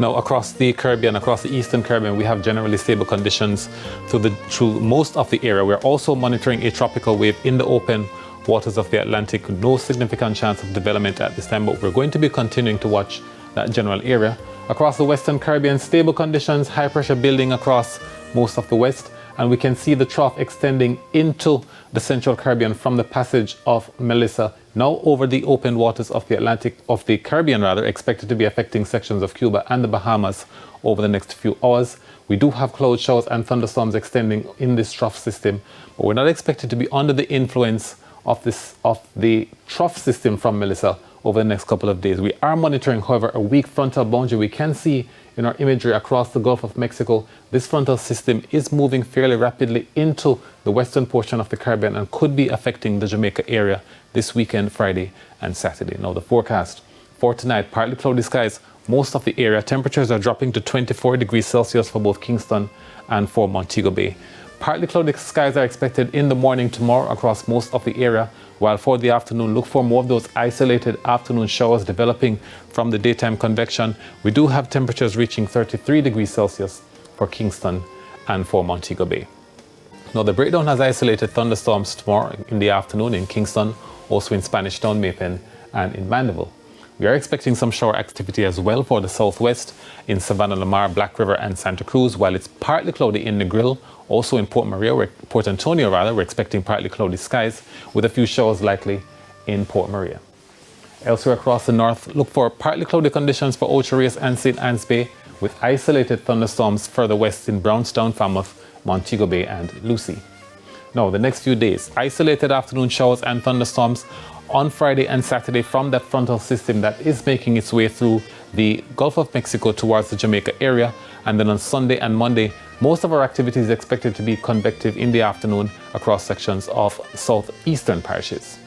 Now, across the Caribbean, across the Eastern Caribbean, we have generally stable conditions through most of the area. We're also monitoring a tropical wave in the open waters of the Atlantic. No significant chance of development at this time, but we're going to be continuing to watch that general area. Across the Western Caribbean, stable conditions, high pressure building across most of the West, and we can see the trough extending into the Central Caribbean from the passage of Melissa, now over the open waters of the Atlantic, of the Caribbean rather, expected to be affecting sections of Cuba and the Bahamas over the next few hours. We do have cloud showers and thunderstorms extending in this trough system, but we're not expected to be under the influence of the trough system from Melissa over the next couple of days. We are monitoring, however, a weak frontal boundary. We can see in our imagery across the Gulf of Mexico, this frontal system is moving fairly rapidly into the western portion of the Caribbean and could be affecting the Jamaica area this weekend, Friday and Saturday. Now the forecast for tonight, partly cloudy skies, most of the area. Temperatures are dropping to 24 degrees Celsius for both Kingston and for Montego Bay. Partly cloudy skies are expected in the morning tomorrow across most of the area, while for the afternoon, look for more of those isolated afternoon showers developing from the daytime convection. We do have temperatures reaching 33 degrees Celsius for Kingston and for Montego Bay. Now, the breakdown has isolated thunderstorms tomorrow in the afternoon in Kingston, also in Spanish Town, Maypen, and in Mandeville. We are expecting some shower activity as well for the southwest in Savannah, Lamar, Black River, and Santa Cruz, while it's partly cloudy in Negril. Also in Port Antonio, we're expecting partly cloudy skies with a few showers likely in Port Maria. Elsewhere across the north, look for partly cloudy conditions for Ocho Rios and St. Anne's Bay, with isolated thunderstorms further west in Brownstown, Falmouth, Montego Bay, and Lucy. Now, the next few days, isolated afternoon showers and thunderstorms on Friday and Saturday from that frontal system that is making its way through the Gulf of Mexico towards the Jamaica area. And then on Sunday and Monday, most of our activity is expected to be convective in the afternoon across sections of southeastern parishes.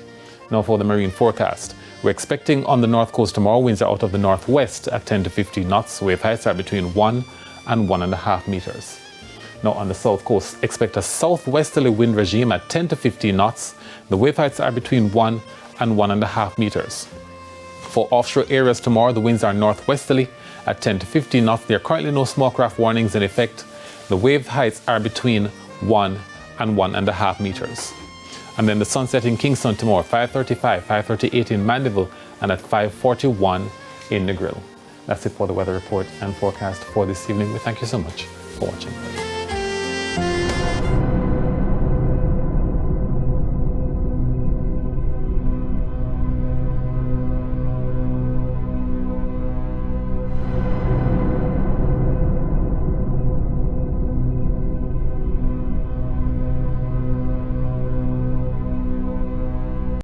Now for the marine forecast. We're expecting on the north coast tomorrow, winds are out of the northwest at 10 to 15 knots. Wave heights are between 1 and 1.5 meters. Now on the south coast, expect a southwesterly wind regime at 10 to 15 knots. The wave heights are between 1 and 1.5 meters. For offshore areas tomorrow, the winds are northwesterly at 10 to 15 knots. There are currently no small craft warnings in effect. The wave heights are between 1 and 1.5 meters. And then the sunset in Kingston tomorrow, 5:35, 5:38 in Mandeville, and at 5:41 in Negril. That's it for the weather report and forecast for this evening. We thank you so much for watching.